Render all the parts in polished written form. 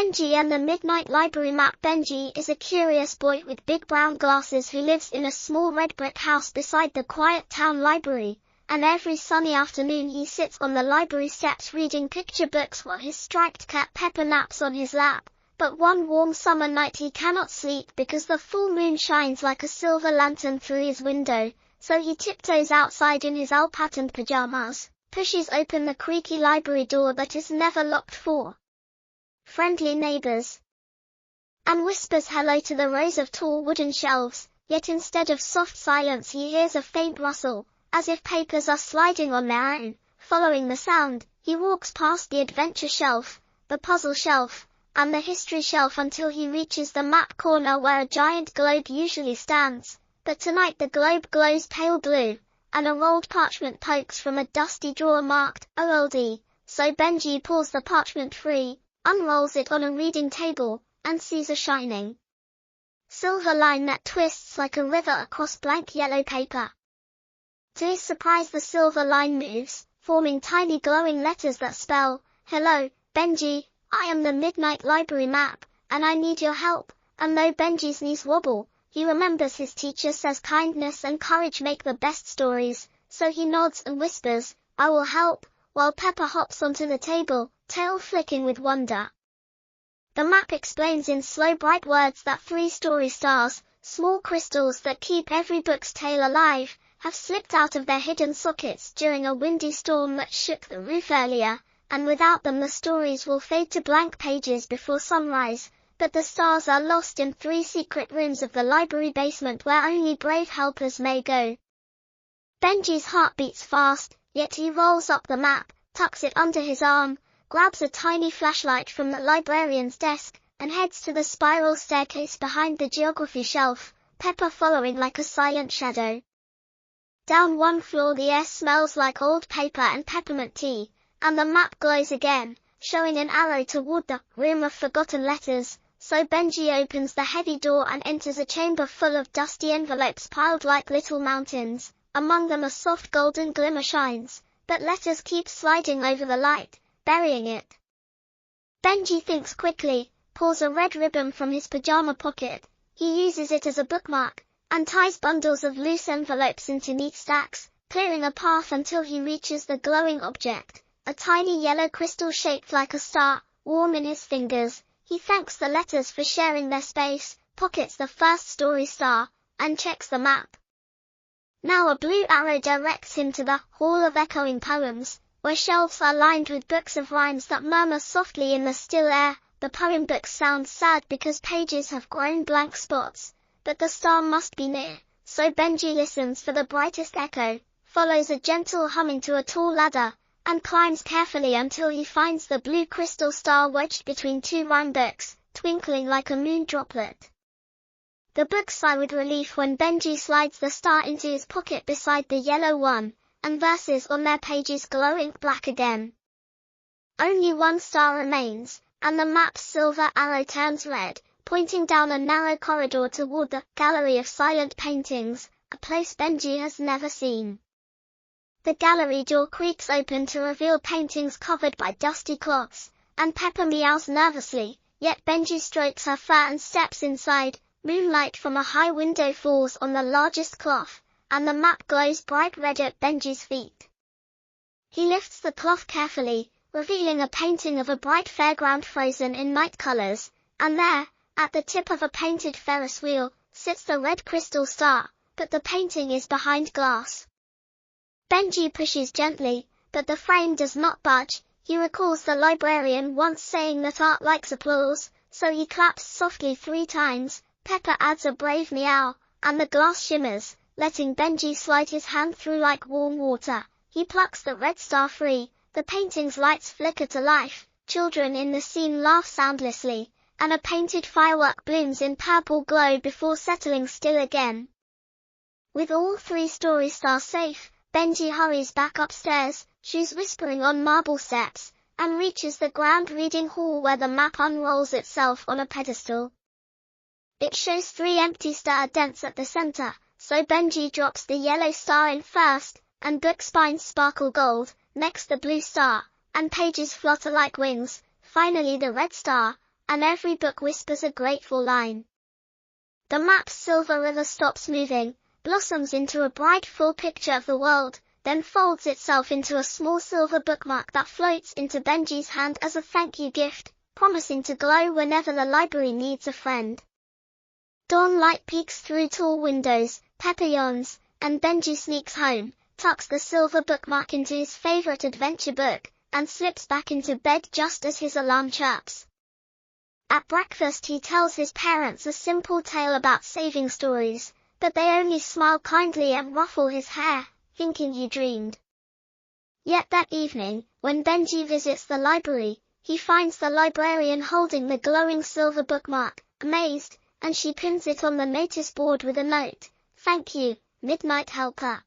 Benji and the Midnight Library Map. Benji is a curious boy with big brown glasses who lives in a small red brick house beside the quiet town library, and every sunny afternoon he sits on the library steps reading picture books while his striped cat Pepper naps on his lap. But one warm summer night he cannot sleep because the full moon shines like a silver lantern through his window, so he tiptoes outside in his owl-patterned pajamas, pushes open the creaky library door that is never locked for friendly neighbors, and whispers hello to the rows of tall wooden shelves. Yet instead of soft silence he hears a faint rustle, as if papers are sliding on their own. Following the sound, he walks past the adventure shelf, the puzzle shelf, and the history shelf until he reaches the map corner where a giant globe usually stands. But tonight the globe glows pale blue, and a rolled parchment pokes from a dusty drawer marked OLD. So Benji pulls the parchment free, unrolls it on a reading table, and sees a shining silver line that twists like a river across blank yellow paper. To his surprise, the silver line moves, forming tiny glowing letters that spell, "Hello, Benji, I am the Midnight Library Map, and I need your help." And though Benji's knees wobble, he remembers his teacher says kindness and courage make the best stories, so he nods and whispers, "I will help," while Pepper hops onto the table, tail flicking with wonder. The map explains in slow bright words that 3 story stars, small crystals that keep every book's tale alive, have slipped out of their hidden sockets during a windy storm that shook the roof earlier, and without them the stories will fade to blank pages before sunrise. But the stars are lost in 3 secret rooms of the library basement where only brave helpers may go. Benji's heart beats fast, yet he rolls up the map, tucks it under his arm, grabs a tiny flashlight from the librarian's desk, and heads to the spiral staircase behind the geography shelf, Pepper following like a silent shadow. Down one floor the air smells like old paper and peppermint tea, and the map glows again, showing an arrow toward the room of forgotten letters. So Benji opens the heavy door and enters a chamber full of dusty envelopes piled like little mountains. Among them a soft golden glimmer shines, but letters keep sliding over the light, burying it. Benji thinks quickly, pulls a red ribbon from his pajama pocket. He uses it as a bookmark, and ties bundles of loose envelopes into neat stacks, clearing a path until he reaches the glowing object, a tiny yellow crystal shaped like a star, warm in his fingers. He thanks the letters for sharing their space, pockets the first story star, and checks the map. Now a blue arrow directs him to the Hall of Echoing Poems, where shelves are lined with books of rhymes that murmur softly in the still air. The poem books sound sad because pages have grown blank spots, but the star must be near, so Benji listens for the brightest echo, follows a gentle humming to a tall ladder, and climbs carefully until he finds the blue crystal star wedged between 2 rhyme books, twinkling like a moon droplet. The books sigh with relief when Benji slides the star into his pocket beside the yellow one, and verses on their pages glow ink black again. Only 1 star remains, and the map's silver arrow turns red, pointing down a narrow corridor toward the Gallery of Silent Paintings, a place Benji has never seen. The gallery door creaks open to reveal paintings covered by dusty cloths, and Pepper meows nervously, yet Benji strokes her fur and steps inside. Moonlight from a high window falls on the largest cloth, and the map glows bright red at Benji's feet. He lifts the cloth carefully, revealing a painting of a bright fairground frozen in night colors, and there, at the tip of a painted Ferris wheel, sits the red crystal star, but the painting is behind glass. Benji pushes gently, but the frame does not budge. He recalls the librarian once saying that art likes applause, so he claps softly 3 times. Pepper adds a brave meow, and the glass shimmers, letting Benji slide his hand through like warm water. He plucks the red star free, the painting's lights flicker to life, children in the scene laugh soundlessly, and a painted firework blooms in purple glow before settling still again. With all 3 story stars safe, Benji hurries back upstairs, shoes whispering on marble steps, and reaches the ground reading hall where the map unrolls itself on a pedestal. It shows 3 empty star dents at the center, so Benji drops the yellow star in first, and book spines sparkle gold, next the blue star, and pages flutter like wings, finally the red star, and every book whispers a grateful line. The map's silver river stops moving, blossoms into a bright full picture of the world, then folds itself into a small silver bookmark that floats into Benji's hand as a thank you gift, promising to glow whenever the library needs a friend. Dawn light peeks through tall windows, Pepper yawns, and Benji sneaks home, tucks the silver bookmark into his favorite adventure book, and slips back into bed just as his alarm chirps. At breakfast he tells his parents a simple tale about saving stories, but they only smile kindly and ruffle his hair, thinking he dreamed. Yet that evening, when Benji visits the library, he finds the librarian holding the glowing silver bookmark, amazed, and she pins it on the notice board with a note, "Thank you, Midnight Helper."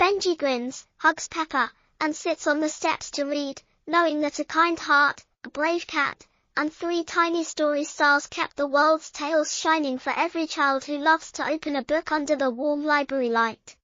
Benji grins, hugs Pepper, and sits on the steps to read, knowing that a kind heart, a brave cat, and 3 tiny story stars kept the world's tales shining for every child who loves to open a book under the warm library light.